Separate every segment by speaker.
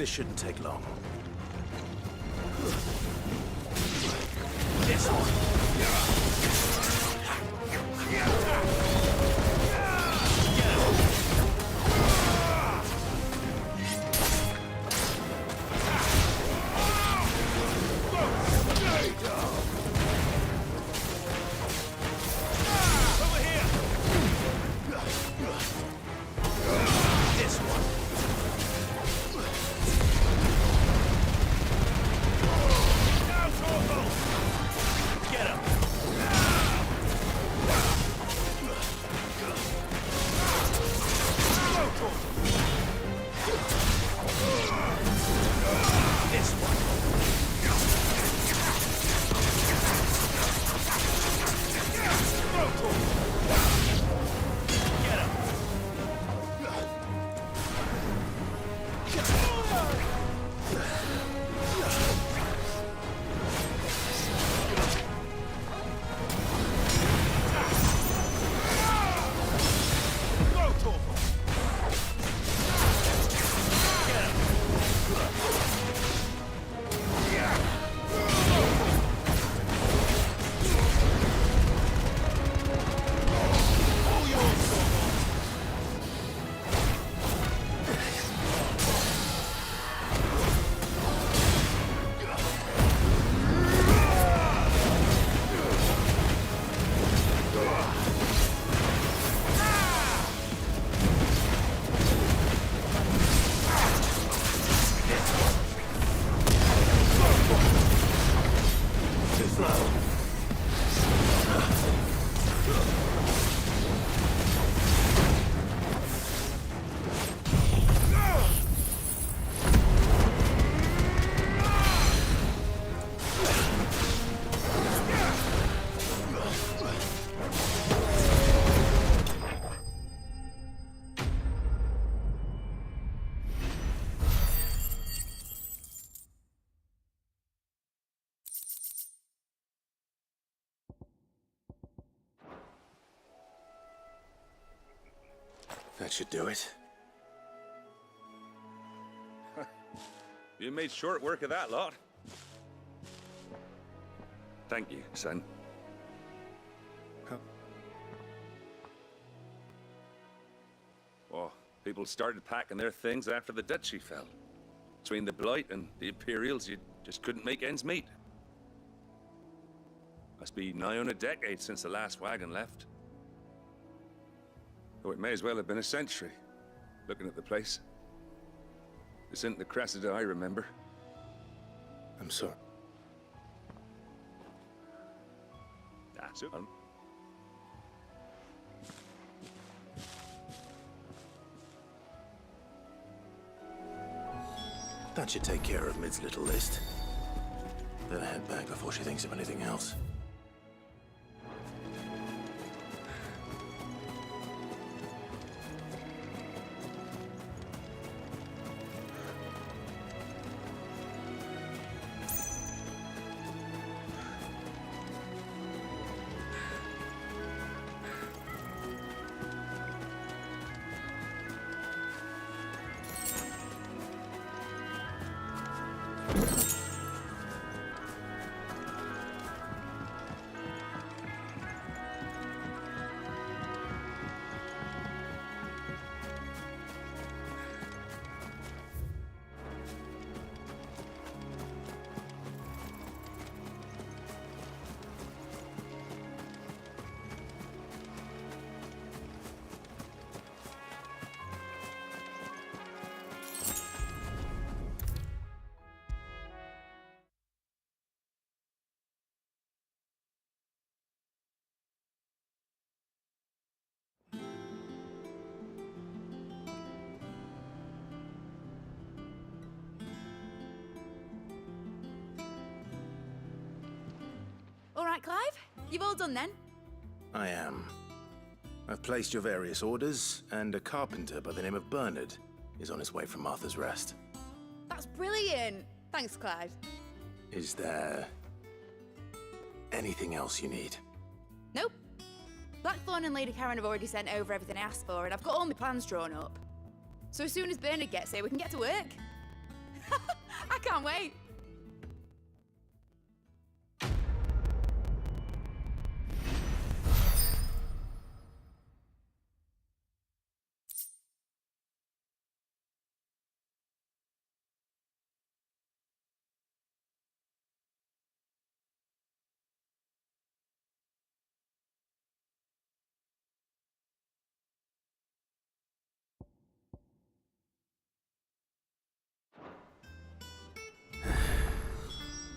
Speaker 1: This shouldn't take long.
Speaker 2: This one.
Speaker 1: That should do it.
Speaker 3: You made short work of that lot. Thank you, son.
Speaker 1: Huh?
Speaker 3: Oh, people started packing their things after the duchy fell. Between the Blight and the Imperials, you just couldn't make ends meet. Must be nigh on a decade since the last wagon left. Oh, it may as well have been a century, looking at the place. This isn't the Cressida I remember.
Speaker 1: I'm sorry.
Speaker 3: That's it.
Speaker 1: That should take care of Mid's little list. Better head back before she thinks of anything else.
Speaker 4: All right, Clive. You've all done then?
Speaker 1: I am. I've placed your various orders, and a carpenter by the name of Bernard is on his way from Martha's Rest.
Speaker 4: That's brilliant. Thanks, Clive.
Speaker 1: Is there anything else you need?
Speaker 4: Nope. Blackthorn and Lady Karen have already sent over everything I asked for, and I've got all my plans drawn up. So as soon as Bernard gets here, we can get to work. I can't wait.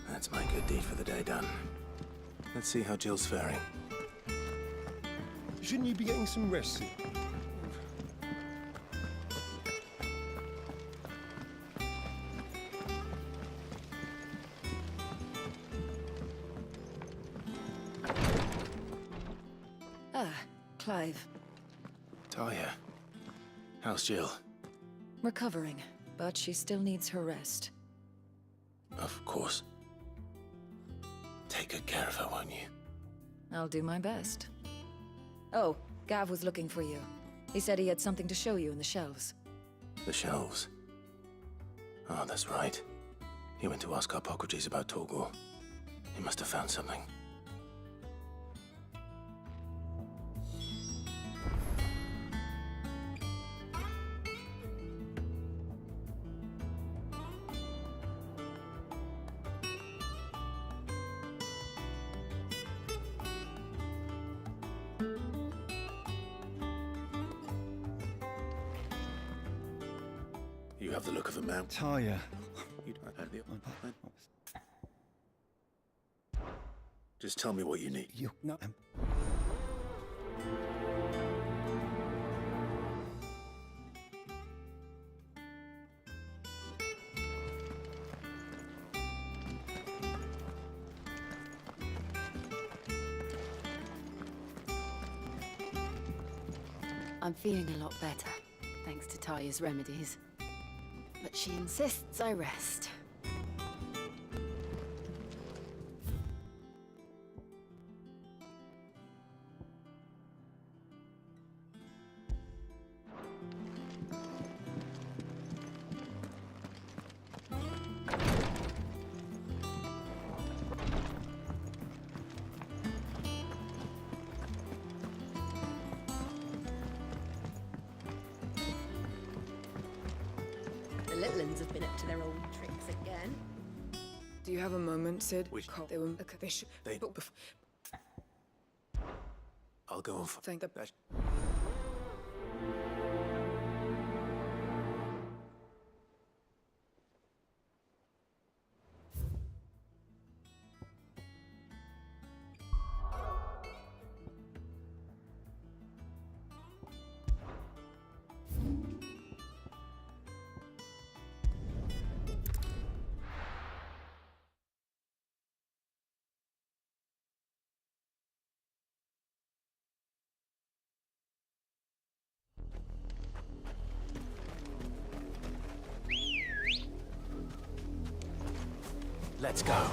Speaker 1: That's my good deed for the day done. Let's see how Jill's faring.
Speaker 2: Shouldn't you be getting some rest soon?
Speaker 5: Clive.
Speaker 1: Talia, how's Jill?
Speaker 5: Recovering, but she still needs her rest.
Speaker 1: Of course. Take good care of her, won't you?
Speaker 5: I'll do my best. Oh, Gav was looking for you. He said he had something to show you in the shelves.
Speaker 1: The shelves. Oh, that's right. He went to ask Hippocrates about Torgor. He must have found something. You have the look of a man.
Speaker 2: Talia.
Speaker 1: Just tell me what you need.
Speaker 2: You no.
Speaker 4: I'm feeling a lot better, thanks to Talia's remedies. But she insists I rest. The little uns have been up to their old tricks again.
Speaker 6: Do you have a moment, Sid?
Speaker 1: Which-
Speaker 6: They were. Okay, they should.
Speaker 1: They-
Speaker 6: But
Speaker 1: I'll go and
Speaker 6: thank the.
Speaker 1: that. Let's go.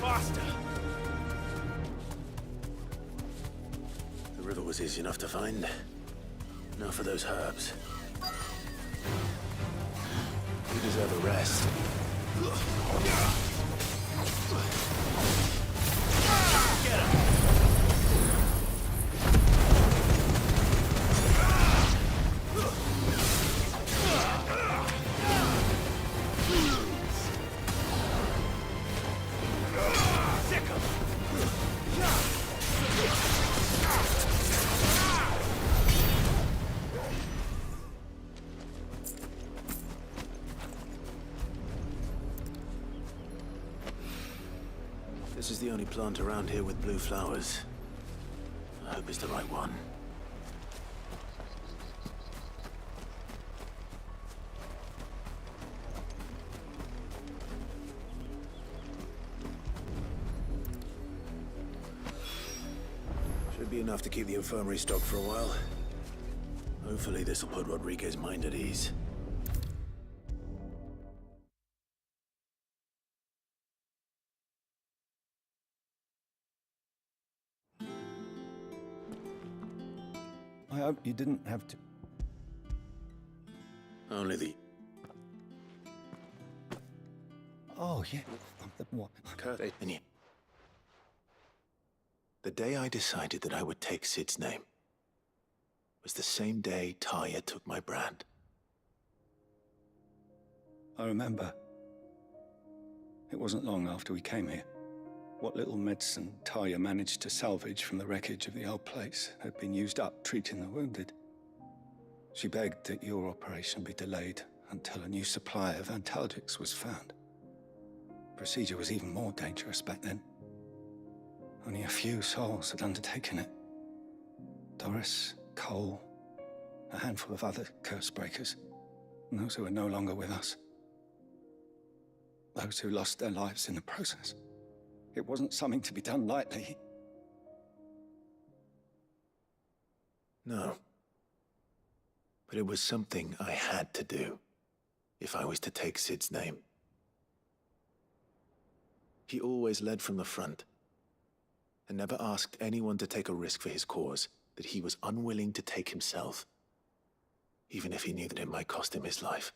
Speaker 1: Faster! The river was easy enough to find. Now for those herbs. You deserve a rest. Get him! This is the only plant around here with blue flowers. I hope it's the right one. Should be enough to keep the infirmary stocked for a while. Hopefully this will put Rodriguez's mind at ease.
Speaker 2: I hope you didn't have to.
Speaker 1: Only the...
Speaker 2: Oh, yeah. What?
Speaker 1: Kurt, and you. The day I decided that I would take Sid's name was the same day Talia took my brand.
Speaker 2: I remember. It wasn't long after we came here. What little medicine Talia managed to salvage from the wreckage of the old place had been used up treating the wounded. She begged that your operation be delayed until a new supply of antalgics was found. Procedure was even more dangerous back then. Only a few souls had undertaken it. Doris, Cole, a handful of other curse breakers, and those who are no longer with us. Those who lost their lives in the process. It wasn't something to be done lightly.
Speaker 1: No. But it was something I had to do if I was to take Sid's name. He always led from the front and never asked anyone to take a risk for his cause that he was unwilling to take himself, even if he knew that it might cost him his life.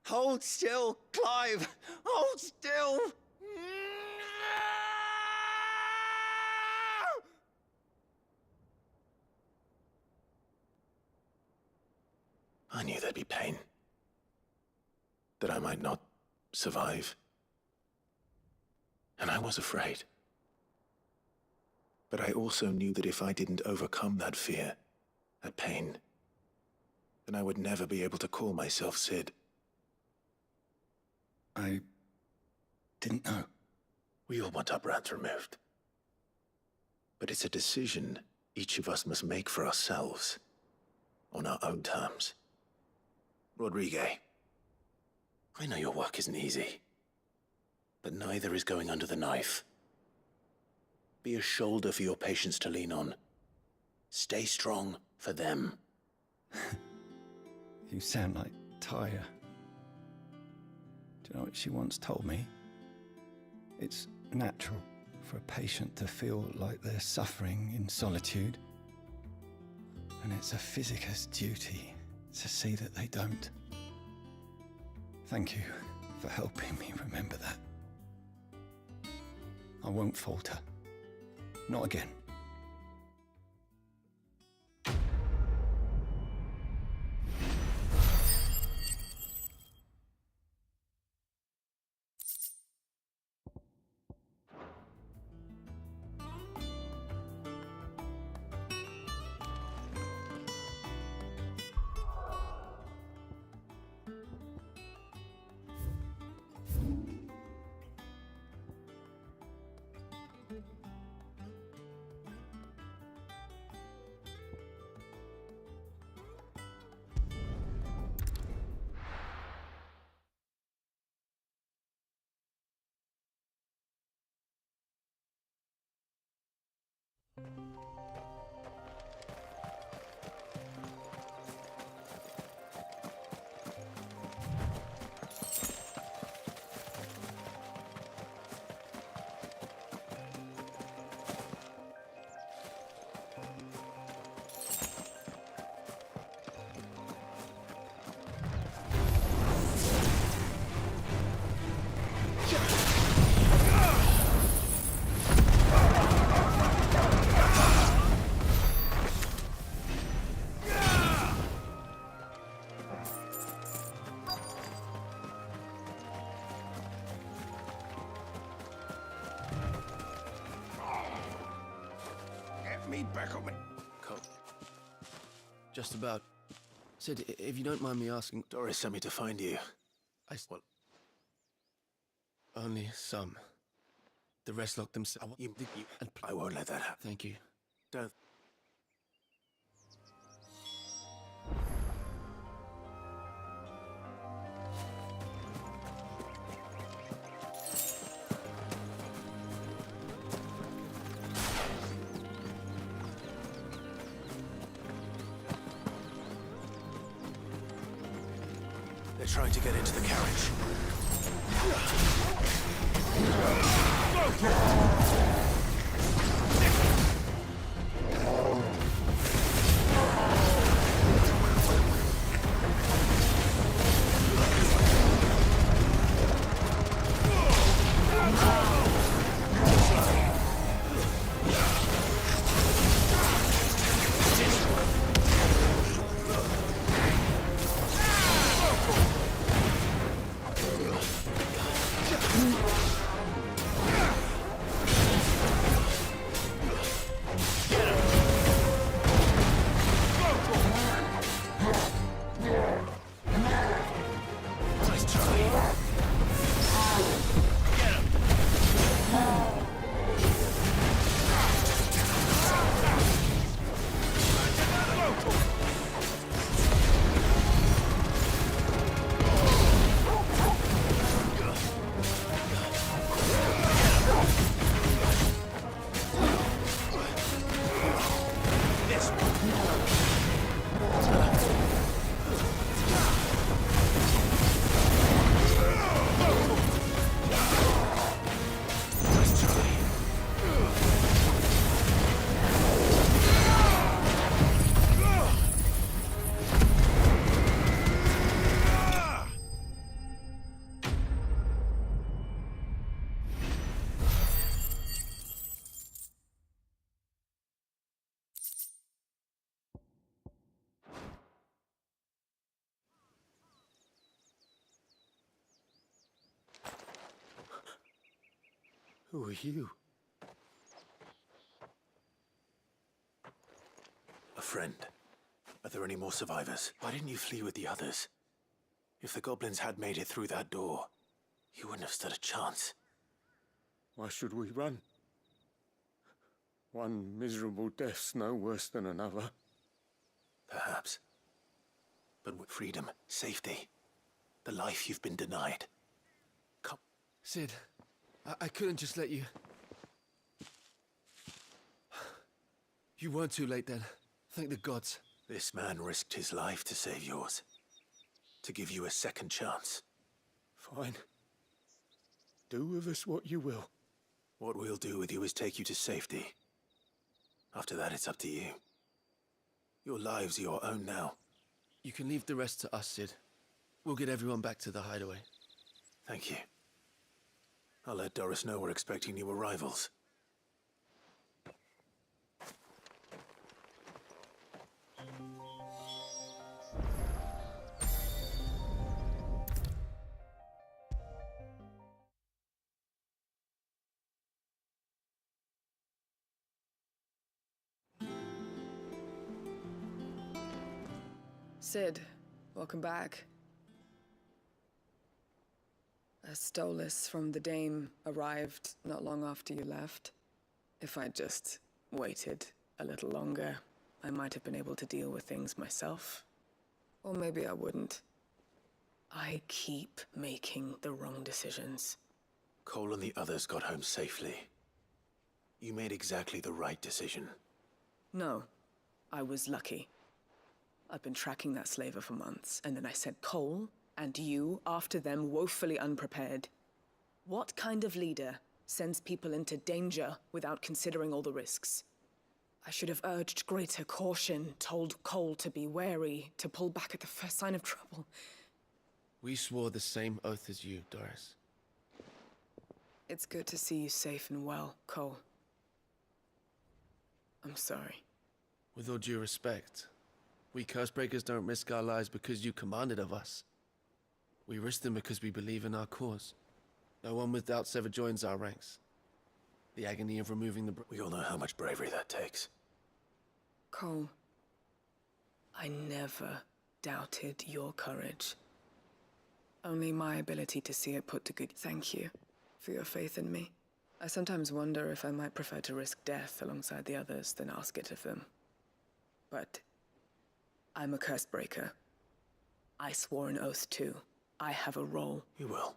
Speaker 2: Hold still, Clive! Hold still!
Speaker 1: I knew there'd be pain. That I might not survive. And I was afraid. But I also knew that if I didn't overcome that fear, that pain, then I would never be able to call myself Sid.
Speaker 2: I didn't know.
Speaker 1: We all want our brands removed. But it's a decision each of us must make for ourselves, on our own terms. Rodriguez, I know your work isn't easy, but neither is going under the knife. Be a shoulder for your patients to lean on. Stay strong for them.
Speaker 2: You sound like Talia. Do you know what she once told me? It's natural for a patient to feel like they're suffering in solitude. And it's a physicist's duty to see that they don't. Thank you for helping me remember that. I won't falter. Not again.
Speaker 1: Me back up.
Speaker 7: Just about. Sid, if you don't mind me asking...
Speaker 1: Doris sent me to find you. Well,
Speaker 7: Only some. The rest locked themselves...
Speaker 1: I won't let that happen.
Speaker 7: Thank you.
Speaker 1: Don't. They're trying to get into the carriage.
Speaker 7: Who are you?
Speaker 1: A friend. Are there any more survivors? Why didn't you flee with the others? If the goblins had made it through that door, you wouldn't have stood a chance.
Speaker 8: Why should we run? One miserable death's no worse than another.
Speaker 1: Perhaps. But with freedom, safety, the life you've been denied. Come.
Speaker 7: Sid, I couldn't just let you... You weren't too late then. Thank the gods.
Speaker 1: This man risked his life to save yours. To give you a second chance.
Speaker 8: Fine. Do with us what you will.
Speaker 1: What we'll do with you is take you to safety. After that, it's up to you. Your lives are your own now.
Speaker 7: You can leave the rest to us, Sid. We'll get everyone back to the hideaway.
Speaker 1: Thank you. I'll let Doris know we're expecting new arrivals.
Speaker 6: Sid, welcome back. A Stolas from the Dame arrived not long after you left. If I'd just waited a little longer, I might have been able to deal with things myself. Or maybe I wouldn't. I keep making the wrong decisions.
Speaker 1: Cole and the others got home safely. You made exactly the right decision.
Speaker 6: No, I was lucky. I've been tracking that slaver for months, and then I sent Cole and you after them, woefully unprepared. What kind of leader sends people into danger without considering all the risks? I should have urged greater caution, told Cole to be wary, to pull back at the first sign of trouble.
Speaker 7: We swore the same oath as you, Doris.
Speaker 6: It's good to see you safe and well, Cole. I'm sorry.
Speaker 7: With all due respect, we Cursebreakers don't risk our lives because you commanded of us. We risk them because we believe in our cause. No one with doubts ever joins our ranks. The agony of removing the...
Speaker 1: We all know how much bravery that takes.
Speaker 6: Cole, I never doubted your courage. Only my ability to see it put to good. Thank you for your faith in me. I sometimes wonder if I might prefer to risk death alongside the others than ask it of them. But I'm a Cursebreaker. I swore an oath too. I have a role.
Speaker 1: You will.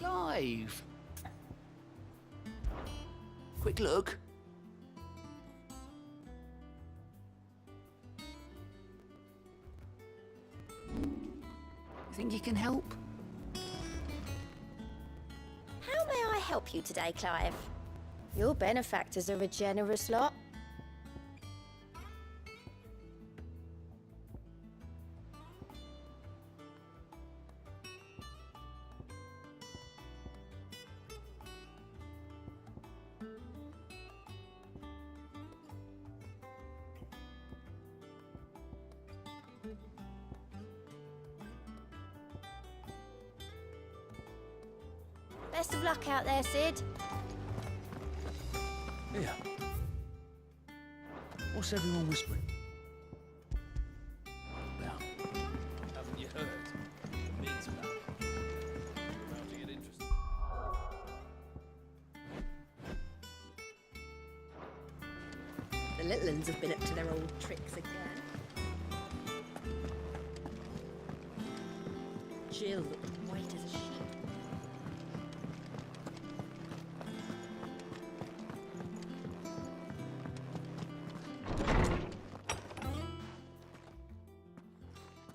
Speaker 9: Clive! Quick look. Think you can help?
Speaker 10: How may I help you today, Clive? Your benefactors are a generous lot. Best of luck out there, Sid.
Speaker 9: Here. What's everyone whispering? Now,
Speaker 3: Haven't you heard? The meat's back. We're about to get interested.
Speaker 11: The little uns have been up to their old tricks again. Jill looked white as a sheet.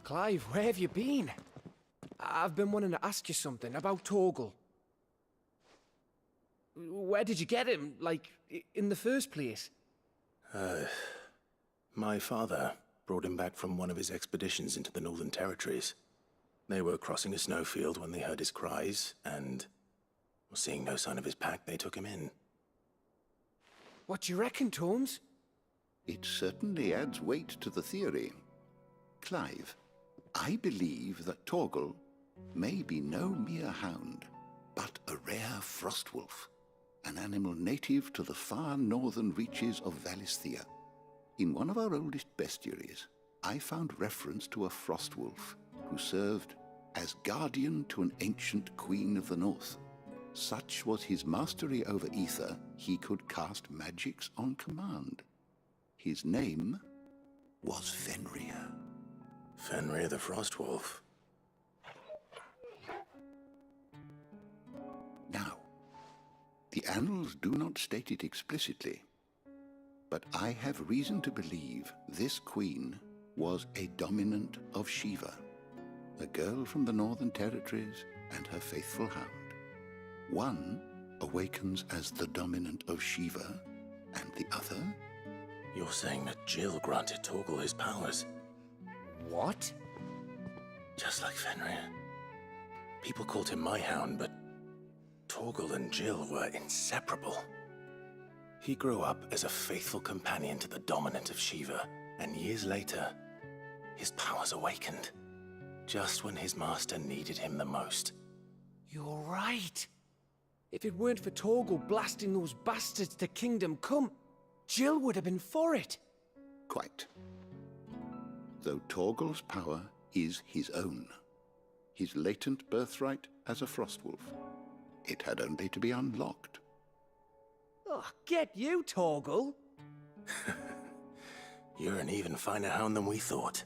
Speaker 12: Clive, where have you been? I've been wanting to ask you something about Torgal. Where did you get him, like, in the first place?
Speaker 1: My father brought him back from one of his expeditions into the Northern Territories. They were crossing a snowfield when they heard his cries, and, seeing no sign of his pack, they took him in.
Speaker 12: What do you reckon, Torms?
Speaker 13: It certainly adds weight to the theory. Clive, I believe that Torgal may be no mere hound, but a rare frostwolf, an animal native to the far northern reaches of Valisthea. In one of our oldest bestiaries, I found reference to a frostwolf who served as guardian to an ancient queen of the north. Such was his mastery over ether, he could cast magics on command. His name was Fenrir.
Speaker 1: Fenrir the Frostwolf.
Speaker 13: Now, the annals do not state it explicitly, but I have reason to believe this queen was a dominant of Shiva, a girl from the Northern Territories and her faithful hound. One awakens as the dominant of Shiva, and the other...
Speaker 1: You're saying that Jill granted Torgal his powers?
Speaker 12: What?
Speaker 1: Just like Fenrir. People called him my hound, but Torgal and Jill were inseparable. He grew up as a faithful companion to the dominant of Shiva, and years later, his powers awakened. Just when his master needed him the most.
Speaker 12: You're right. If it weren't for Torgal blasting those bastards to Kingdom Come, Jill would have been for it.
Speaker 13: Quite. Though Torgal's power is his own, his latent birthright as a Frostwolf. It had only to be unlocked.
Speaker 12: Oh, get you, Torgal!
Speaker 1: You're an even finer hound than we thought.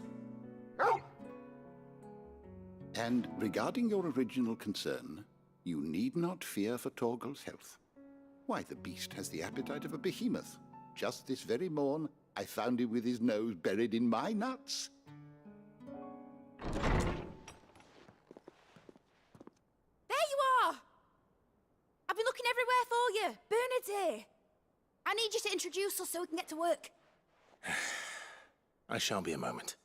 Speaker 13: And regarding your original concern, you need not fear for Torgal's health. Why, the beast has the appetite of a behemoth. Just this very morn, I found him with his nose buried in my nuts.
Speaker 10: There you are! I've been looking everywhere for you. Bernard's here. I need you to introduce us so we can get to work.
Speaker 1: I shall be a moment.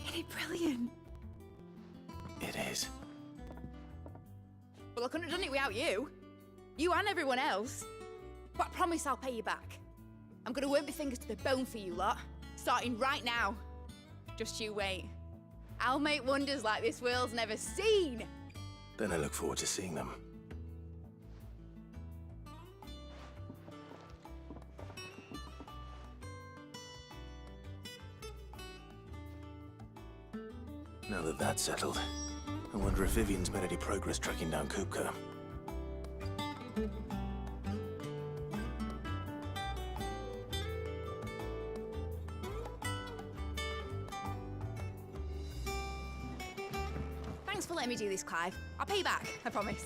Speaker 10: Isn't it brilliant?
Speaker 1: It is.
Speaker 10: Well, I couldn't have done it without you. You and everyone else. But I promise I'll pay you back. I'm gonna work my fingers to the bone for you lot, starting right now. Just you wait. I'll make wonders like this world's never seen.
Speaker 1: Then I look forward to seeing them. Now that that's settled, I wonder if Vivian's made any progress tracking down Kupka.
Speaker 10: Thanks for letting me do this, Clive. I'll pay you back, I promise.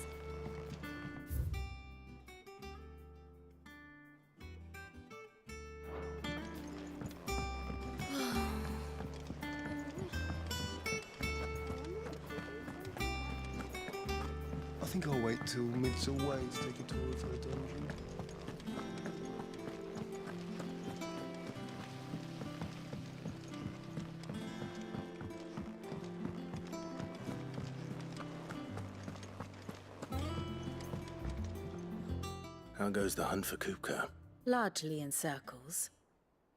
Speaker 8: think I'll wait till mid's away to take a tour of her dungeon.
Speaker 1: How goes the hunt for Kupka?
Speaker 14: Largely in circles.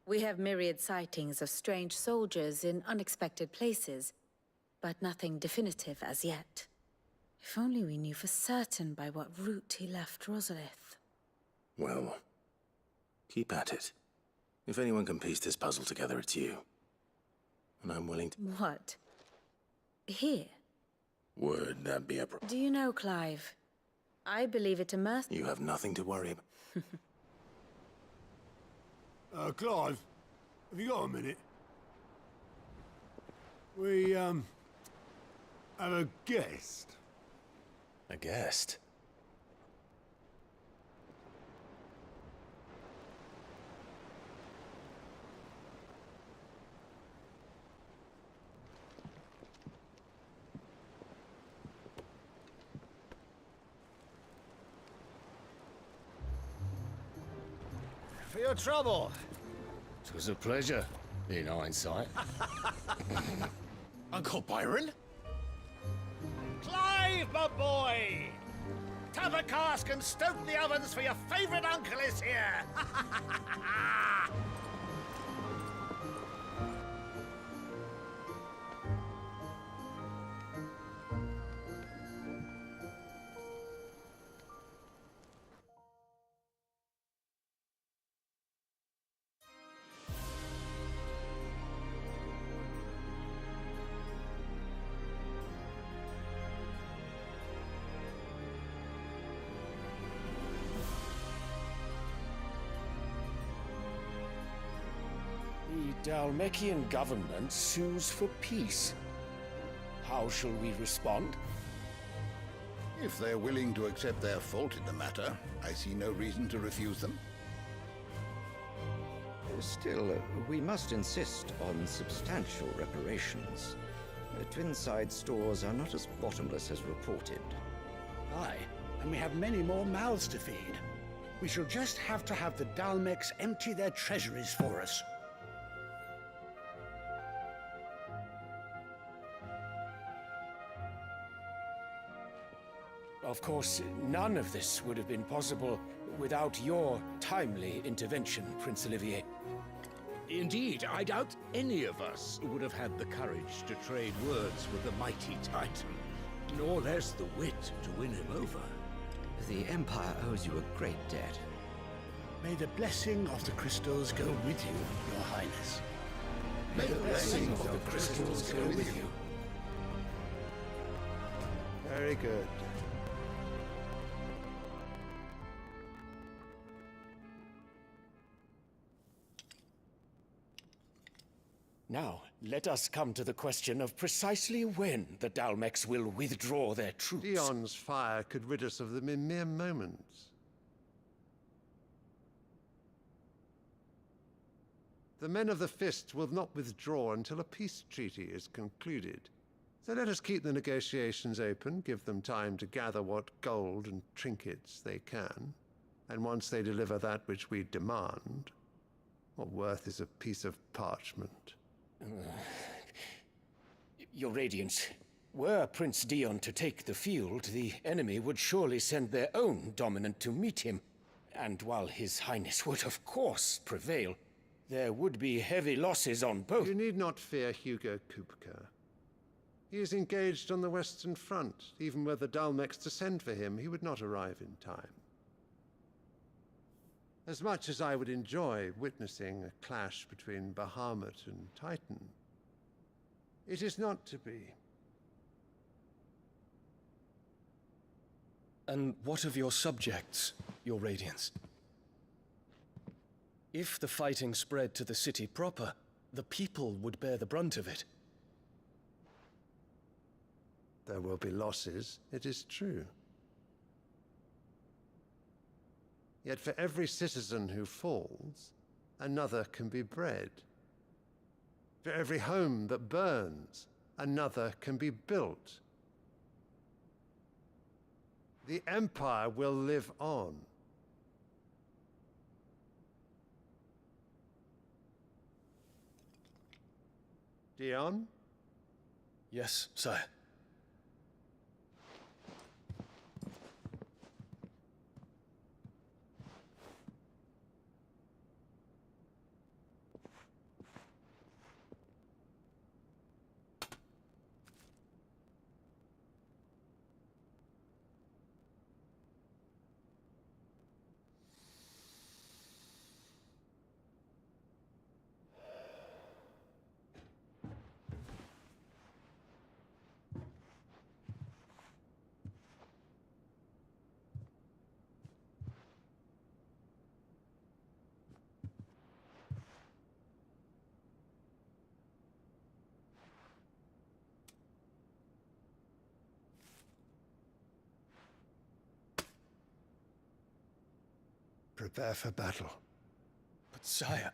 Speaker 14: We have myriad sightings of strange soldiers in unexpected places, but nothing definitive as yet. If only we knew for certain by what route he left Rosalith.
Speaker 1: Well, keep at it. If anyone can piece this puzzle together, it's you. And I'm willing to...
Speaker 14: What? Here?
Speaker 1: Would that be a
Speaker 14: Do you know, Clive? I believe it a mercy.
Speaker 1: You have nothing to worry about.
Speaker 15: Clive, have you got a minute? We, have a guest.
Speaker 1: A guest?
Speaker 16: For your trouble.
Speaker 17: It was a pleasure, in hindsight.
Speaker 16: Uncle Byron? Clive, my boy! Tap a cask and stoke the ovens for your favorite uncle is here!
Speaker 12: The Dalmekian government sues for peace. How shall we respond?
Speaker 13: If they're willing to accept their fault in the matter, I see no reason to refuse them.
Speaker 18: Still, we must insist on substantial reparations. Twinside stores are not as bottomless as reported.
Speaker 19: Aye, and we have many more mouths to feed. We shall just have to have the Dalmecs empty their treasuries for us.
Speaker 12: Of course, none of this would have been possible without your timely intervention, Prince Olivier.
Speaker 9: Indeed, I doubt any of us would have had the courage to trade words with the mighty Titan, nor less the wit to win him over.
Speaker 18: The Empire owes you a great debt.
Speaker 19: May the blessing of the crystals go with you, Your Highness.
Speaker 1: May the blessing of the crystals go with you.
Speaker 15: Very good.
Speaker 12: Now, let us come to the question of precisely when the Dalmecs will withdraw their troops.
Speaker 15: Dion's fire could rid us of them in mere moments. The men of the Fist will not withdraw until a peace treaty is concluded. So let us keep the negotiations open, give them time to gather what gold and trinkets they can. And once they deliver that which we demand, what worth is a piece of parchment?
Speaker 12: Your Radiance, were Prince Dion to take the field, the enemy would surely send their own dominant to meet him. And while His Highness would of course prevail, there would be heavy losses on both.
Speaker 15: You need not fear Hugo Kupka. He is engaged on the Western Front. Even were the Dalmecs to send for him, he would not arrive in time. As much as I would enjoy witnessing a clash between Bahamut and Titan, it is not to be.
Speaker 7: And what of your subjects, Your Radiance? If the fighting spread to the city proper, the people would bear the brunt of it.
Speaker 15: There will be losses, it is true. Yet for every citizen who falls, another can be bred. For every home that burns, another can be built. The Empire will live on. Dion?
Speaker 7: Yes, sire.
Speaker 15: Prepare for battle.
Speaker 7: But sire...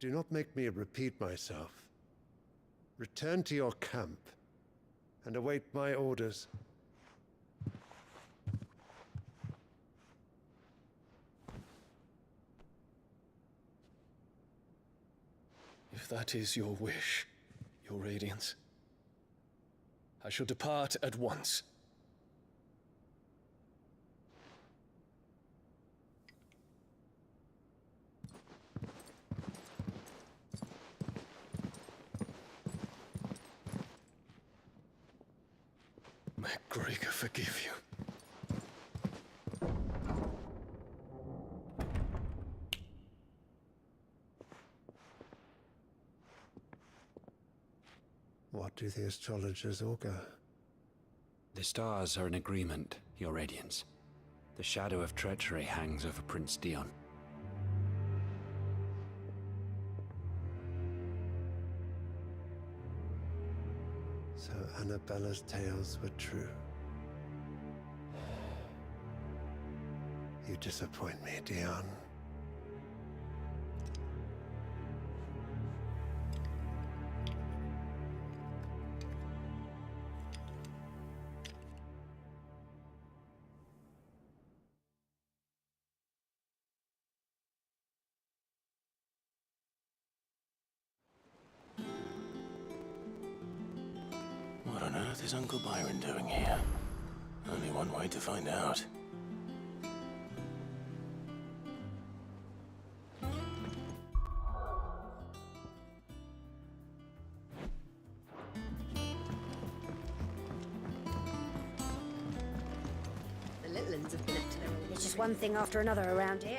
Speaker 15: Do not make me repeat myself. Return to your camp and await my orders.
Speaker 7: If that is your wish, your Radiance, I shall depart at once. MacGregor forgive you.
Speaker 15: What do the astrologers augur?
Speaker 20: The stars are in agreement, Your Radiance. The shadow of treachery hangs over Prince Dion.
Speaker 15: So Annabella's tales were true. You disappoint me, Dion.
Speaker 1: What on earth is Uncle Byron doing here? Only one way to find out.
Speaker 11: The little uns have been up to their old. It's just one thing after another around here.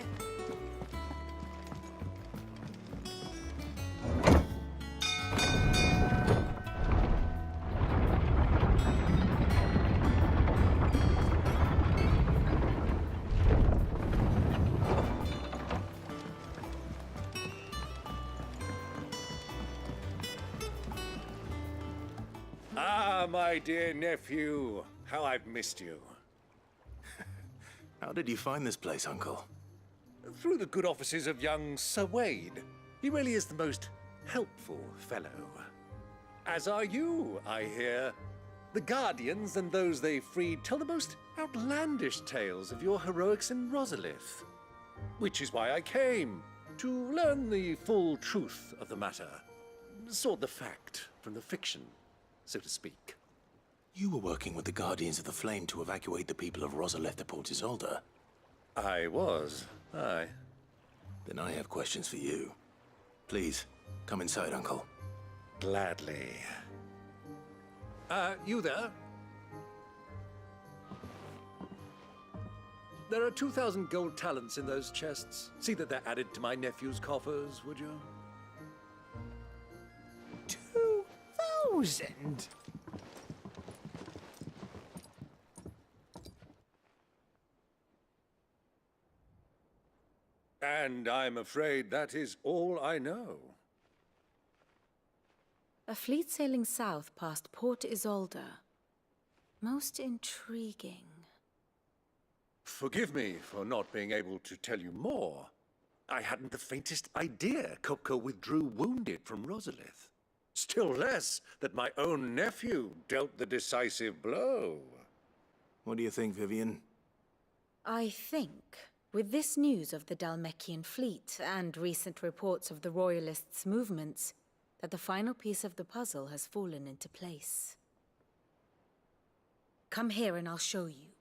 Speaker 16: Ah, my dear nephew, how I've missed you.
Speaker 1: How did you find this place, Uncle?
Speaker 16: Through the good offices of young Sir Wade. He really is the most helpful fellow. As are you, I hear. The Guardians and those they freed tell the most outlandish tales of your heroics in Rosalith. Which is why I came, to learn the full truth of the matter. Sort the fact from the fiction, so to speak.
Speaker 1: You were working with the Guardians of the Flame to evacuate the people of Rosalith to Port Isolde.
Speaker 16: I was, aye.
Speaker 1: Then I have questions for you. Please, come inside, Uncle.
Speaker 16: Gladly. You there? There are 2,000 gold talents in those chests. See that they're added to my nephew's coffers, would you?
Speaker 12: 2,000?
Speaker 16: And I'm afraid that is all I know.
Speaker 14: A fleet sailing south past Port Isolde. Most intriguing.
Speaker 16: Forgive me for not being able to tell you more. I hadn't the faintest idea Kopko withdrew wounded from Rosalith. Still less that my own nephew dealt the decisive blow.
Speaker 1: What do you think, Vivian?
Speaker 14: I think, with this news of the Dalmekian fleet and recent reports of the Royalists' movements, that the final piece of the puzzle has fallen into place. Come here and I'll show you.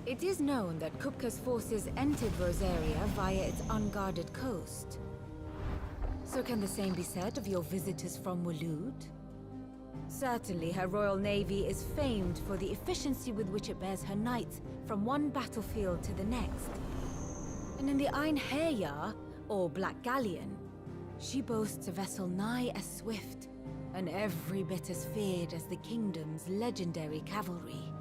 Speaker 14: It is known that Kupka's forces entered Rosaria via its unguarded coast. So can the same be said of your visitors from Waloed? Certainly, her Royal Navy is famed for the efficiency with which it bears her knights from one battlefield to the next. And in the Einherjar, or Black Galleon, she boasts a vessel nigh as swift and every bit as feared as the kingdom's legendary cavalry.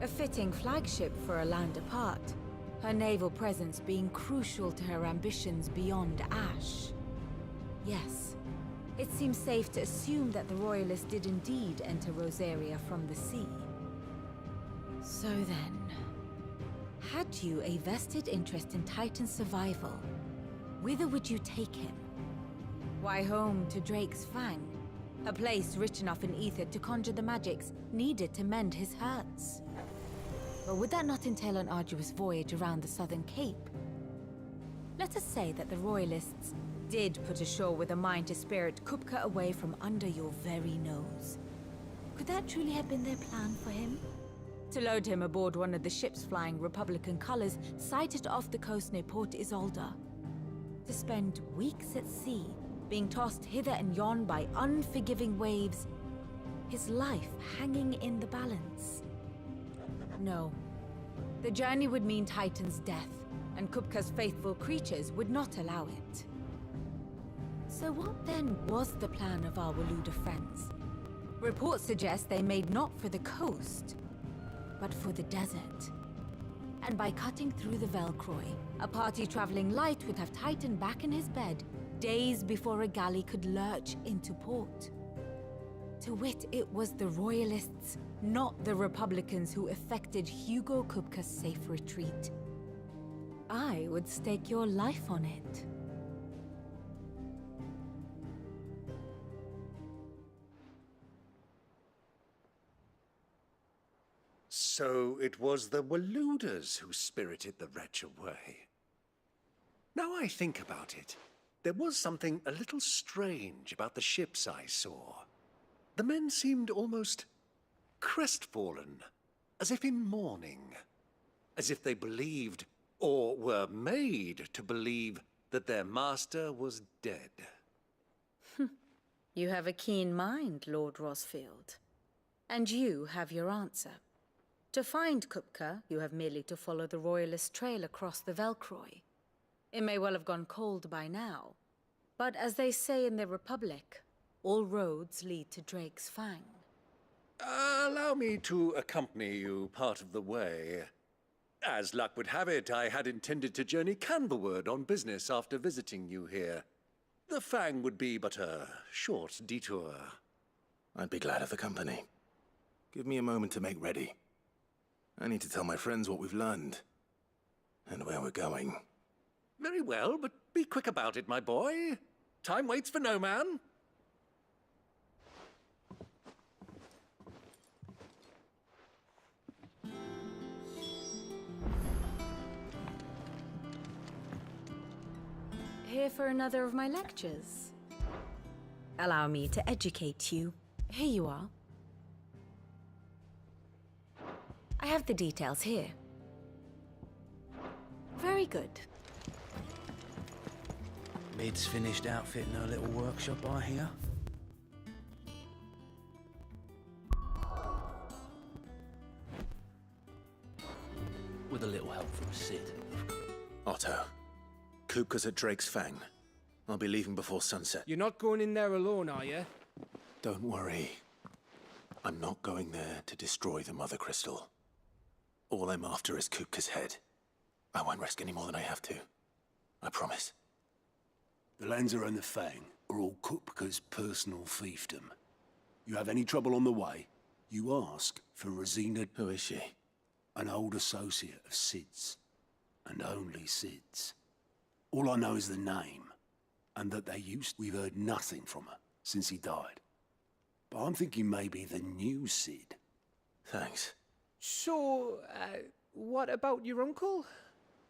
Speaker 14: A fitting flagship for a land apart, her naval presence being crucial to her ambitions beyond Ash. Yes, it seems safe to assume that the Royalists did indeed enter Rosaria from the sea. So then, had you a vested interest in Titan's survival, whither would you take him? Why, home to Drake's Fang, a place rich enough in ether to conjure the magics needed to mend his hurts. But would that not entail an arduous voyage around the southern cape? Let us say that the Royalists did put ashore with a mind to spirit Kupka away from under your very nose. Could that truly have been their plan for him? To load him aboard one of the ships flying Republican colors sighted off the coast near Port Isolde? To spend weeks at sea, being tossed hither and yon by unforgiving waves, his life hanging in the balance? No. The journey would mean Titan's death, and Kupka's faithful creatures would not allow it. So what then was the plan of our Waloed friends? Reports suggest they made not for the coast, but for the desert. And by cutting through the Velcroy, a party traveling light would have Titan back in his bed days before a galley could lurch into port. To wit, it was the Royalists, not the Republicans, who effected Hugo Kupka's safe retreat. I would stake your life on it.
Speaker 16: So it was the Waloeders who spirited the wretch away. Now I think about it, there was something a little strange about the ships I saw. The men seemed almost crestfallen, as if in mourning, as if they believed, or were made to believe, that their master was dead.
Speaker 14: You have a keen mind, Lord Rosfield. And you have your answer. To find Kupka, you have merely to follow the Royalist trail across the Velcroy. It may well have gone cold by now, but as they say in the Republic, all roads lead to Drake's Fang.
Speaker 16: Allow me to accompany you part of the way. As luck would have it, I had intended to journey Canberward on business after visiting you here. The Fang would be but a short detour.
Speaker 1: I'd be glad of the company. Give me a moment to make ready. I need to tell my friends what we've learned, and where we're going.
Speaker 16: Very well, but be quick about it, my boy. Time waits for no man.
Speaker 14: Here for another of my lectures. Allow me to educate you. Here you are. I have the details here. Very good.
Speaker 21: Mid's finished outfitting her little workshop, I hear. With a little help from Sid.
Speaker 1: Otto, Kupka's at Drake's Fang. I'll be leaving before sunset.
Speaker 22: You're not going in there alone, are you?
Speaker 1: Don't worry. I'm not going there to destroy the Mother Crystal. All I'm after is Kupka's head. I won't risk any more than I have to. I promise.
Speaker 8: The Lancer and the Fang are all Kupka's personal fiefdom. You have any trouble on the way, you ask for Rosina.
Speaker 1: Who is she?
Speaker 8: An old associate of Sid's. And only Sid's. All I know is the name, and that they used... We've heard nothing from her since he died. But I'm thinking maybe the new Sid.
Speaker 1: Thanks.
Speaker 22: So, what about your uncle?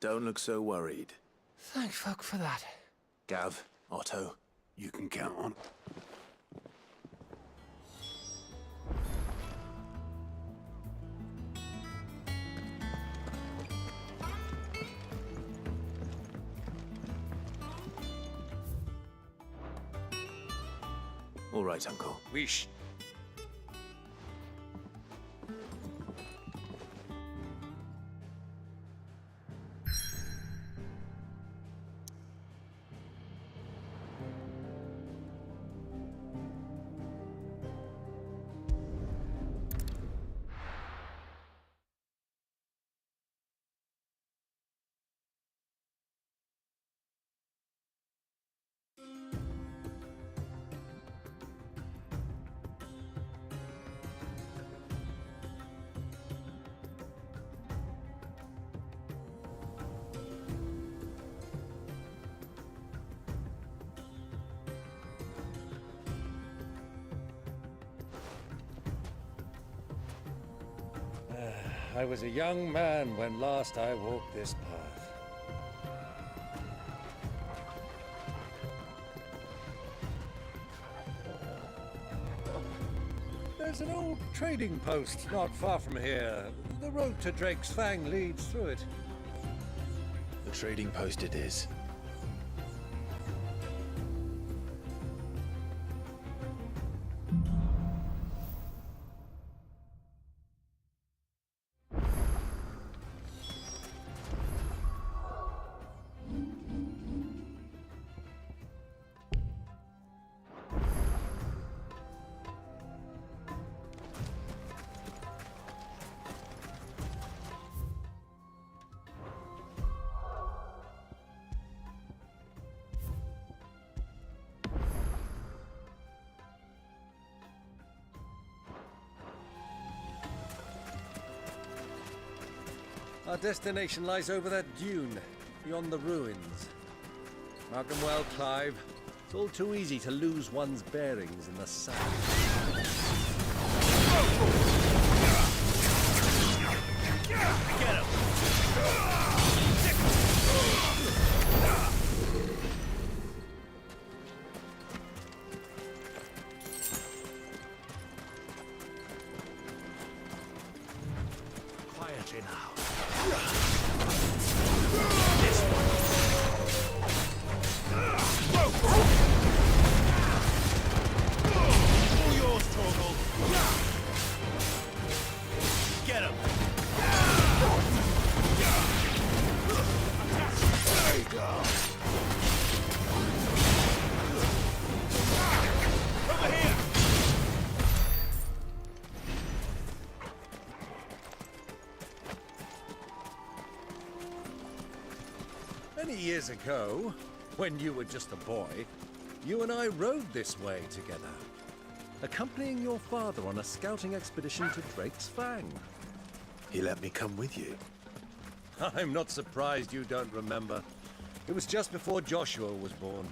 Speaker 1: Don't look so worried.
Speaker 22: Thank fuck for that.
Speaker 1: Gav, Otto,
Speaker 8: you can count on...
Speaker 1: All right, Uncle.
Speaker 16: Wish. I was a young man when last I walked this path. There's an old trading post not far from here. The road to Drake's Fang leads through it.
Speaker 1: The trading post it is.
Speaker 16: Our destination lies over that dune, beyond the ruins. Mark 'em well, Clive. It's all too easy to lose one's bearings in the sand. Get him!
Speaker 19: Quietly now.
Speaker 4: All yours, Torgal. Get him. There you go. Over here.
Speaker 16: Many years ago, when you were just a boy, you and I rode this way together, accompanying your father on a scouting expedition to Drake's Fang.
Speaker 1: He let me come with you.
Speaker 16: I'm not surprised you don't remember. It was just before Joshua was born.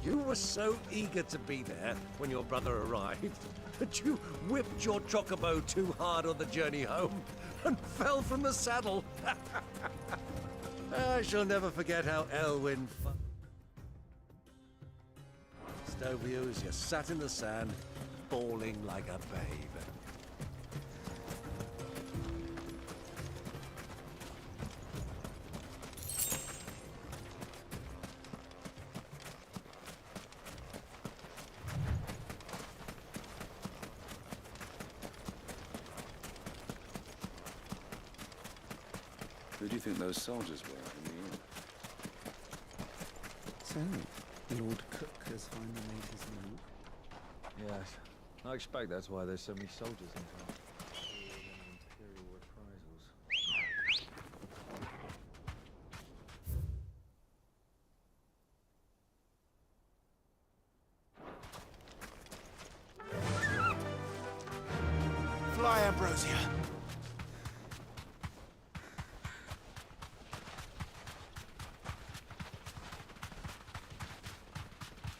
Speaker 16: You were so eager to be there when your brother arrived that you whipped your chocobo too hard on the journey home and fell from the saddle. I shall never forget how Elwyn fussed over you as you sat in the sand, bawling like a babe.
Speaker 3: Who do you think those soldiers were in the inn?
Speaker 5: So, Lord Cook has finally made his move.
Speaker 16: Yes, I expect that's why there's so many soldiers in town. Imperial reprisals.
Speaker 4: Fly, Ambrosia.
Speaker 16: Well,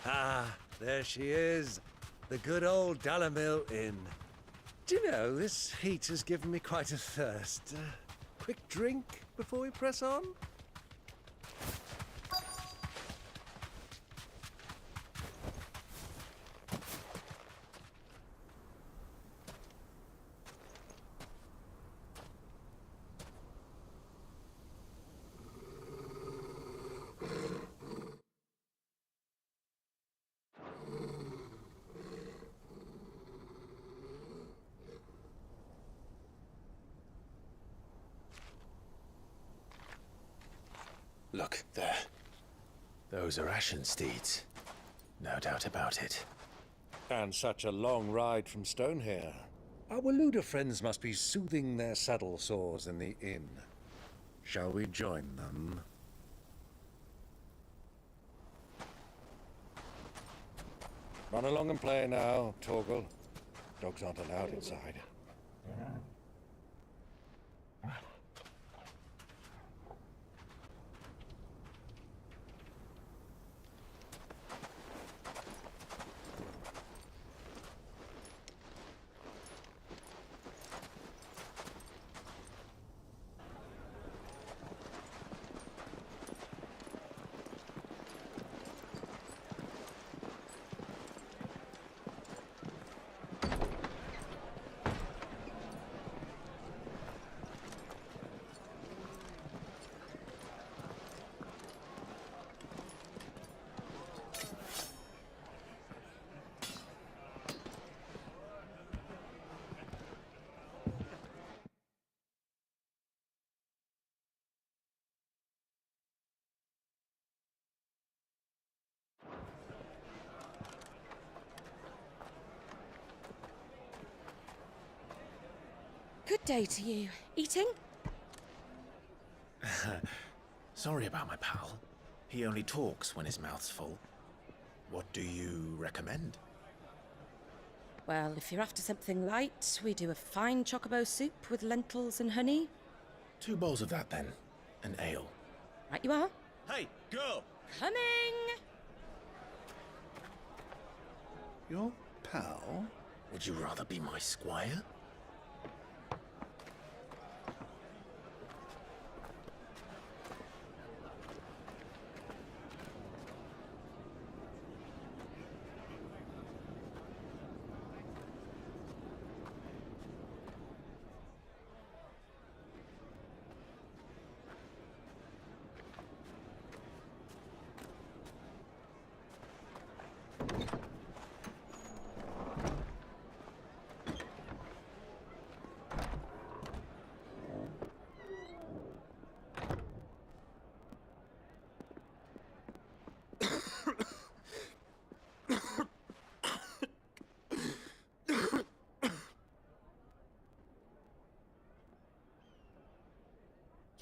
Speaker 16: Ah, there she is. The good old Dalamil Inn. Do you know, this heat has given me quite a thirst. Quick drink before we press on?
Speaker 1: Look, there. Those are Ashen steeds. No doubt about it.
Speaker 16: And such a long ride from Stonehair. Our Waluda friends must be soothing their saddle sores in the inn. Shall we join them? Run along and play now, Torgal. Dogs aren't allowed inside.
Speaker 11: Good day to you. Eating?
Speaker 1: Sorry about my pal. He only talks when his mouth's full. What do you recommend?
Speaker 11: Well, if you're after something light, we do a fine chocobo soup with lentils and honey.
Speaker 1: 2 bowls of that, then. An ale.
Speaker 11: Right you are.
Speaker 4: Hey, girl!
Speaker 11: Coming!
Speaker 1: Your pal? Would you rather be my squire?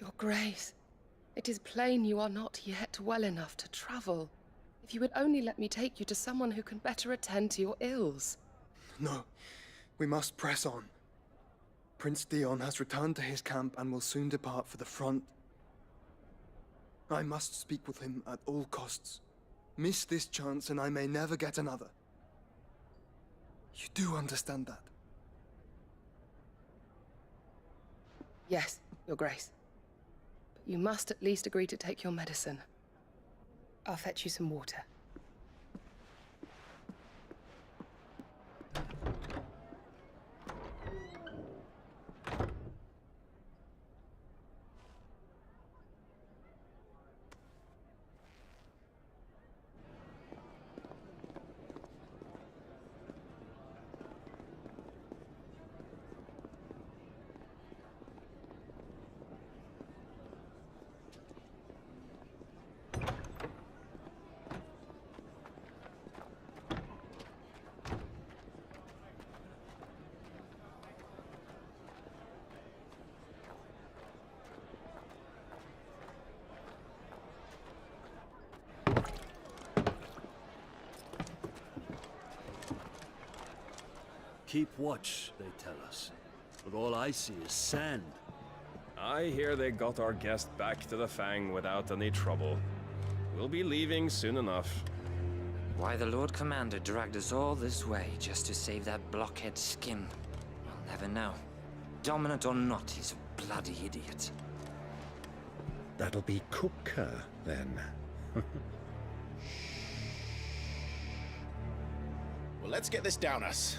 Speaker 2: Your Grace, it is plain you are not yet well enough to travel. If you would only let me take you to someone who can better attend to your ills.
Speaker 6: No, we must press on. Prince Dion has returned to his camp and will soon depart for the front. I must speak with him at all costs. Miss this chance and I may never get another. You do understand that?
Speaker 2: Yes, Your Grace. But you must at least agree to take your medicine. I'll fetch you some water.
Speaker 23: Keep watch, they tell us. But all I see is sand.
Speaker 24: I hear they got our guest back to the Fang without any trouble. We'll be leaving soon enough.
Speaker 9: Why the Lord Commander dragged us all this way just to save that blockhead skin, I'll never know. Dominant or not, he's a bloody idiot.
Speaker 19: That'll be Cooker, then.
Speaker 10: Well, let's get this down us.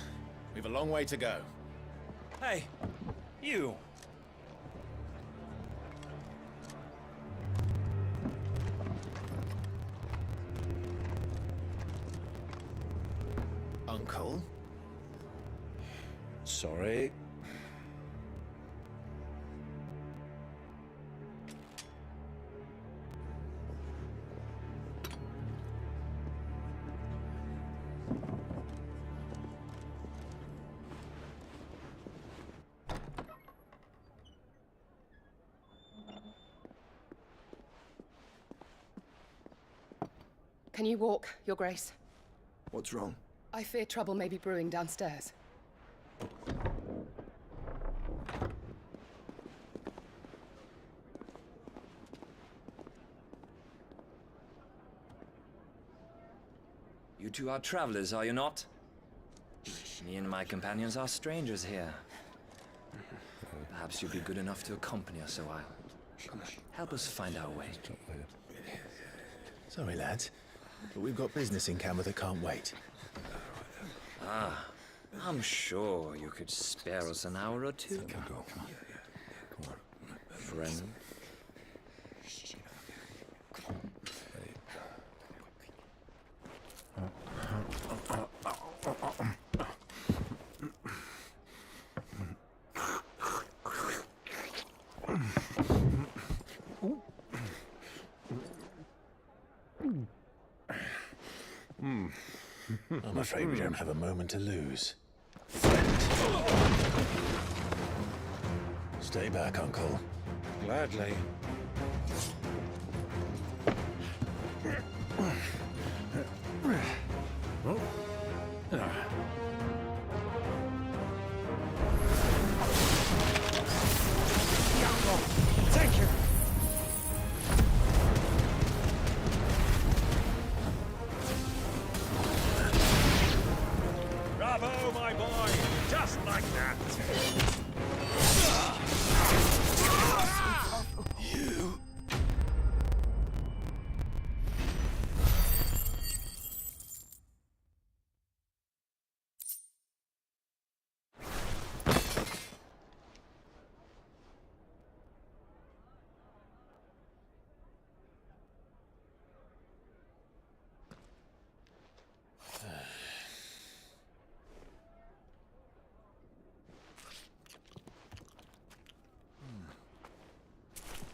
Speaker 10: We've a long way to go.
Speaker 24: Hey, you!
Speaker 10: Uncle?
Speaker 19: Sorry.
Speaker 2: Can you walk, Your Grace?
Speaker 6: What's wrong?
Speaker 2: I fear trouble may be brewing downstairs.
Speaker 9: You two are travelers, are you not? Me and my companions are strangers here. Perhaps you'd be good enough to accompany us a while. Help us find our way.
Speaker 1: Sorry, lads, but we've got business in camera that can't wait.
Speaker 9: Ah, I'm sure you could spare us an hour or two.
Speaker 1: Come on.
Speaker 9: Friend.
Speaker 1: I'm afraid we don't have a moment to lose. Stay back, Uncle.
Speaker 19: Gladly.
Speaker 22: Thank you.
Speaker 24: Bravo, my boy! Just like that!
Speaker 1: You...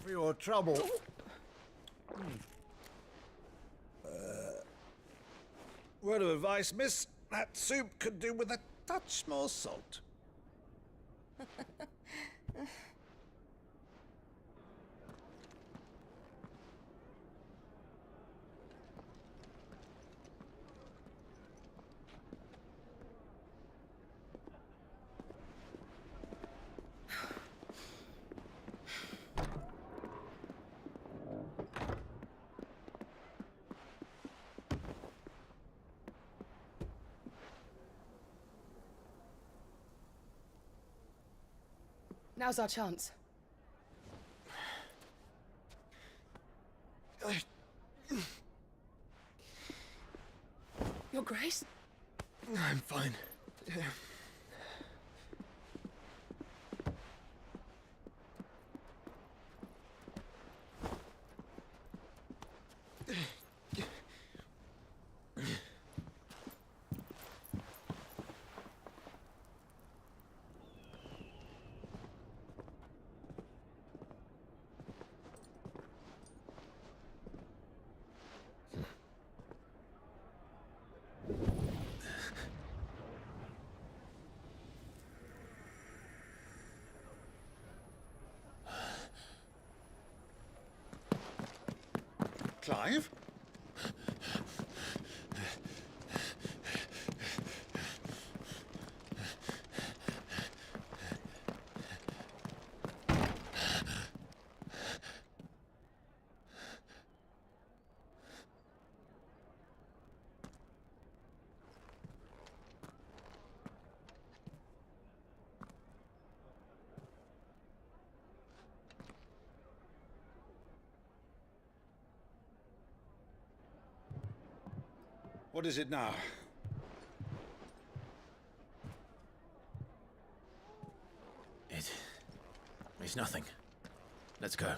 Speaker 4: For your trouble. Word of advice, miss. That soup could do with a touch more salt.
Speaker 2: Now's our chance. Your Grace?
Speaker 6: I'm fine.
Speaker 4: Clive? What is it now?
Speaker 1: It's nothing. Let's go.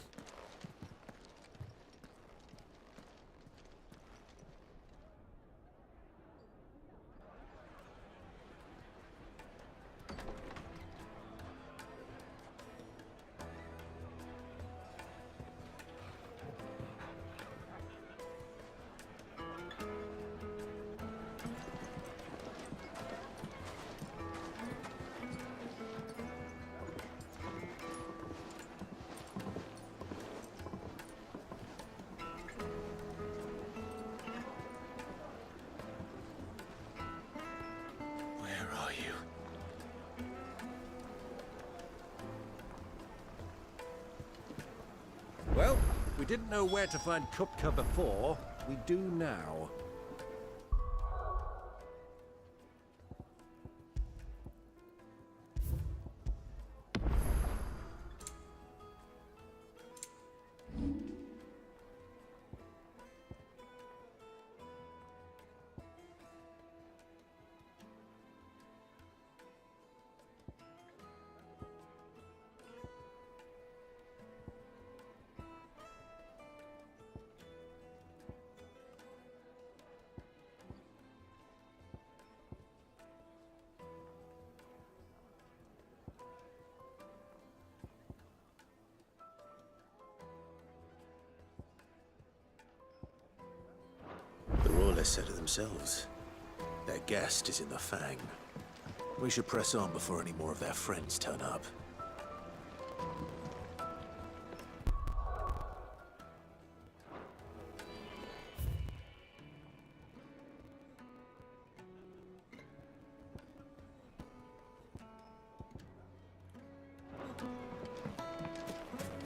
Speaker 16: Well, we didn't know where to find Kupka before. We do now.
Speaker 1: The Royalists said it themselves. Their guest is in the Fang. We should press on before any more of their friends turn up.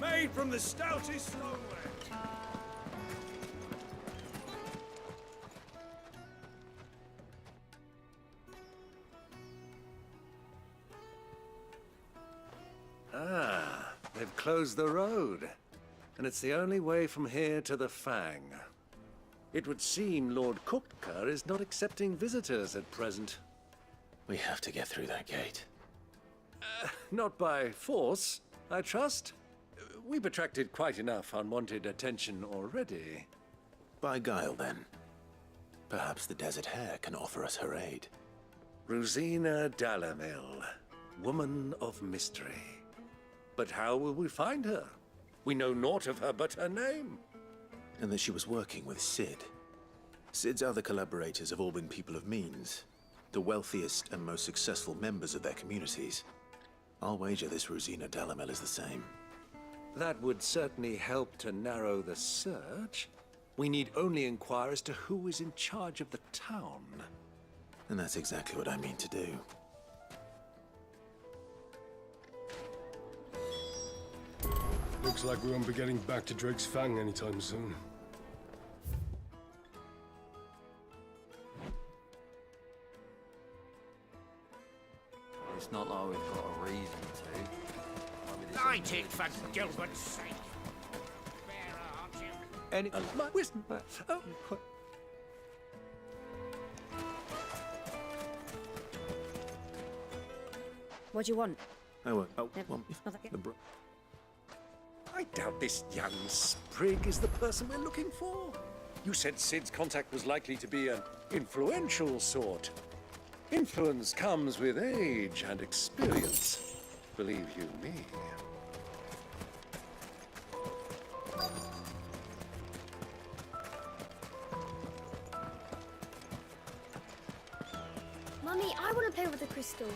Speaker 24: Made from the stoutest stone.
Speaker 16: Ah, they've closed the road. And it's the only way from here to the Fang. It would seem Lord Kupka is not accepting visitors at present.
Speaker 1: We have to get through that gate.
Speaker 16: Not by force, I trust. We've attracted quite enough unwanted attention already.
Speaker 1: By guile, then. Perhaps the Desert Hare can offer us her aid.
Speaker 16: Rosina Dalamil, woman of mystery. But how will we find her? We know naught of her but her name.
Speaker 1: And that she was working with Sid. Sid's other collaborators have all been people of means, the wealthiest and most successful members of their communities. I'll wager this Rosina Dalamel is the same.
Speaker 16: That would certainly help to narrow the search. We need only inquire as to who is in charge of the town.
Speaker 1: And that's exactly what I mean to do.
Speaker 7: Looks like we won't be getting back to Drake's Fang anytime soon.
Speaker 21: It's not like we've got a reason to.
Speaker 12: Lighting, for Gilbert's sake! Bearer, aren't you?
Speaker 16: Any... wisdom... Oh...
Speaker 11: What do you want?
Speaker 1: Oh,
Speaker 16: I doubt this young sprig is the person we're looking for. You said Sid's contact was likely to be an influential sort. Influence comes with age and experience, believe you me.
Speaker 13: Mummy, I want to play with the crystal.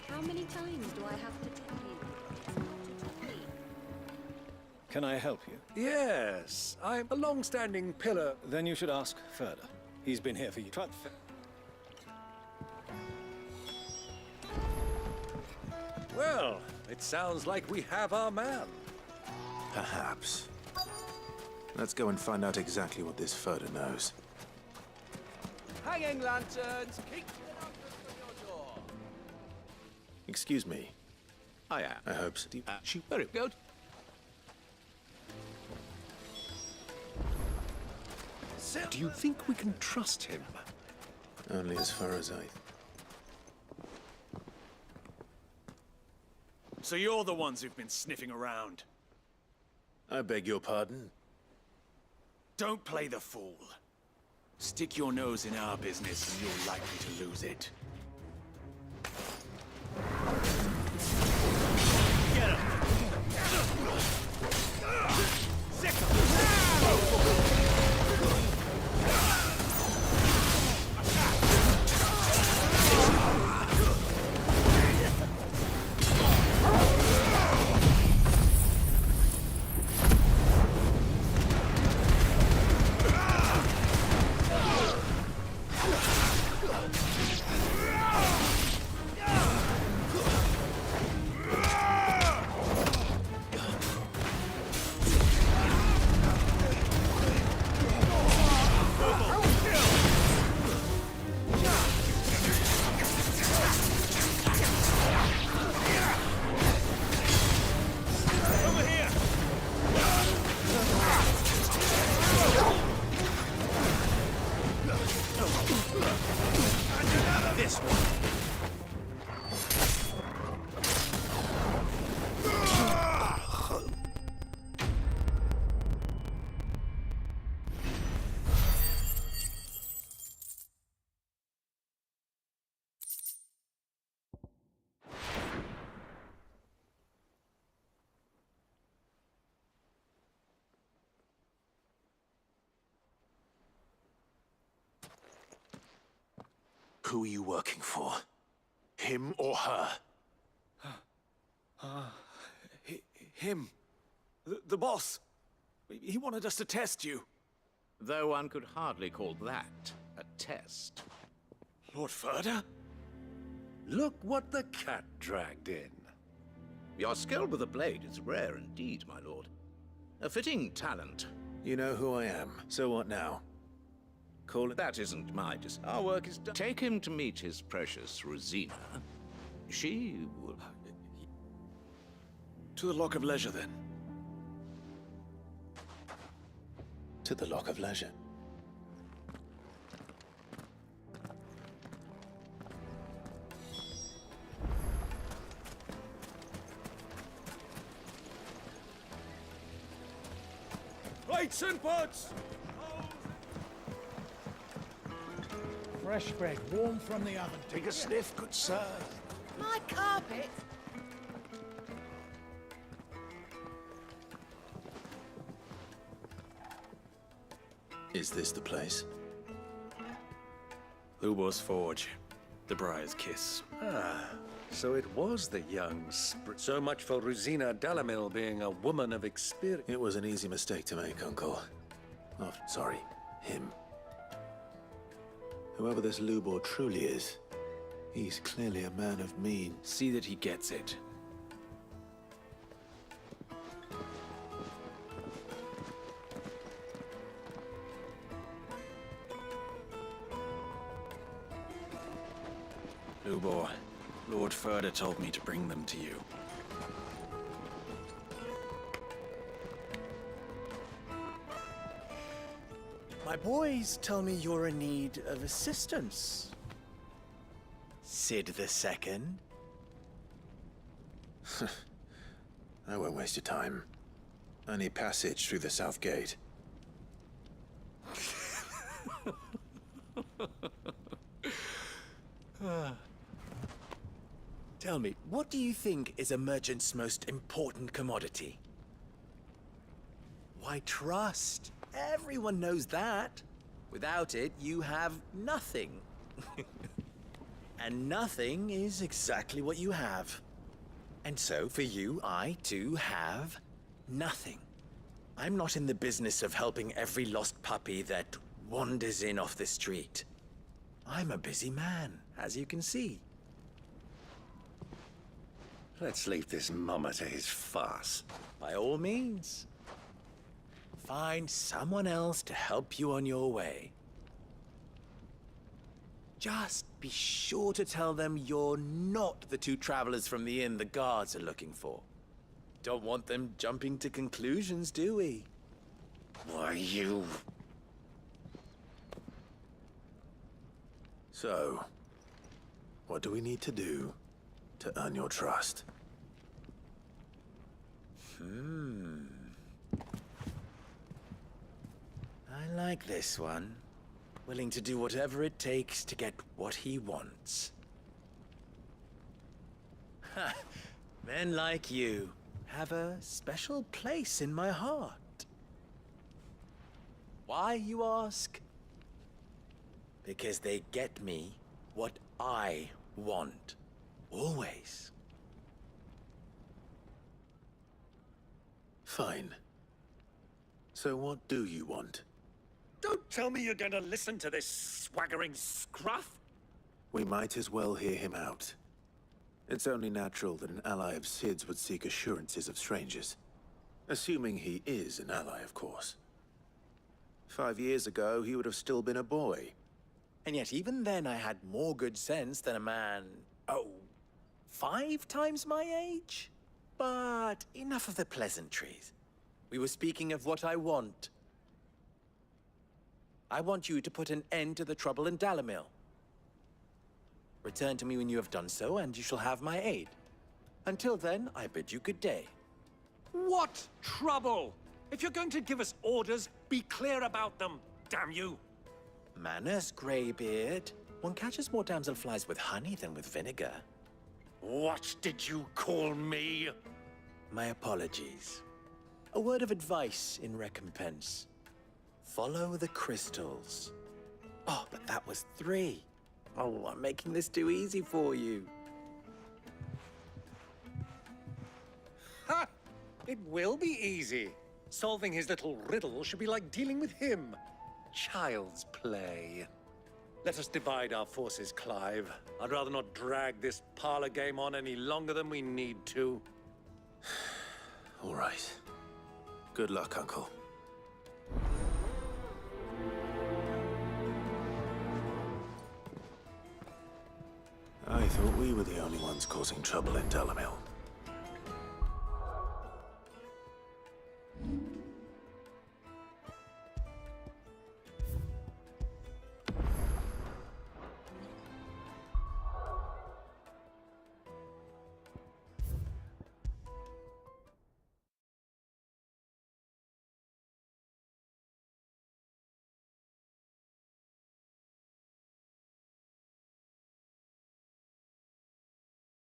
Speaker 13: How many times do I have to tell you? It's not a toy.
Speaker 16: Can I help you? Yes, I'm a long-standing pillar.
Speaker 17: Then you should ask further. He's been here for you.
Speaker 16: Well, it sounds like we have our man.
Speaker 1: Perhaps. Let's go and find out exactly what this Furder knows.
Speaker 24: Hanging lanterns, keep it up from your door.
Speaker 1: Excuse me.
Speaker 24: I
Speaker 1: hope so.
Speaker 24: She very good.
Speaker 16: Do you think we can trust him?
Speaker 1: Only as far as I...
Speaker 10: So you're the ones who've been sniffing around.
Speaker 1: I beg your pardon?
Speaker 10: Don't play the fool. Stick your nose in our business and you're likely to lose it. Get him! Sick this one.
Speaker 1: Who are you working for? Him or her?
Speaker 10: Him. The boss. He wanted us to test you.
Speaker 14: Though one could hardly call that a test.
Speaker 10: Lord Ferda?
Speaker 16: Look what the cat dragged in.
Speaker 14: Your skill with the blade is rare indeed, my lord. A fitting talent.
Speaker 1: You know who I am, so what now? Call it...
Speaker 14: That isn't my Our work is done. Take him to meet his precious Rosina. She will...
Speaker 10: To the Lock of Leisure, then.
Speaker 1: To the Lock of Leisure.
Speaker 10: Lights and pots!
Speaker 19: Fresh bread, warm from the oven.
Speaker 16: Take a sniff, good sir.
Speaker 13: My carpet?
Speaker 1: Is this the place?
Speaker 10: Lubor's Forge. The Briar's Kiss.
Speaker 16: Ah, so it was the young So much for Rosina Dalamil being a woman of experience.
Speaker 1: It was an easy mistake to make, Uncle. Oh, sorry, him. Whoever this Lubor truly is, he's clearly a man of means.
Speaker 10: See that he gets it. Lubor, Lord Ferda told me to bring them to you.
Speaker 15: My boys tell me you're in need of assistance. Sid the Second?
Speaker 1: I won't waste your time. I need passage through the south gate.
Speaker 15: Tell me, what do you think is a merchant's most important commodity? Why, trust. Everyone knows that. Without it, you have nothing. And nothing is exactly what you have. And so, for you, I, too, have nothing. I'm not in the business of helping every lost puppy that wanders in off the street. I'm a busy man, as you can see.
Speaker 16: Let's leave this mama to his farce.
Speaker 15: By all means. Find someone else to help you on your way. Just be sure to tell them you're not the two travelers from the inn the guards are looking for. Don't want them jumping to conclusions, do we?
Speaker 16: Why, you...
Speaker 1: So, what do we need to do to earn your trust?
Speaker 15: I like this one. Willing to do whatever it takes to get what he wants. Ha! Men like you have a special place in my heart. Why, you ask? Because they get me what I want. Always.
Speaker 1: Fine. So what do you want?
Speaker 16: Don't tell me you're going to listen to this swaggering scruff!
Speaker 1: We might as well hear him out. It's only natural that an ally of Sid's would seek assurances of strangers. Assuming he is an ally, of course. 5 years ago, he would have still been a boy.
Speaker 15: And yet even then I had more good sense than a man, 5 times my age? But enough of the pleasantries. We were speaking of what I want. I want you to put an end to the trouble in Dalamil. Return to me when you have done so, and you shall have my aid. Until then, I bid you good day.
Speaker 16: What trouble? If you're going to give us orders, be clear about them, damn you!
Speaker 15: Manners, Greybeard. One catches more damselflies with honey than with vinegar.
Speaker 16: What did you call me?
Speaker 15: My apologies. A word of advice in recompense. Follow the crystals. Oh, but that was 3. Oh, I'm making this too easy for you.
Speaker 16: Ha! It will be easy. Solving his little riddle should be like dealing with him. Child's play. Let us divide our forces, Clive. I'd rather not drag this parlor game on any longer than we need to.
Speaker 1: All right. Good luck, Uncle. I thought we were the only ones causing trouble in Dalamil.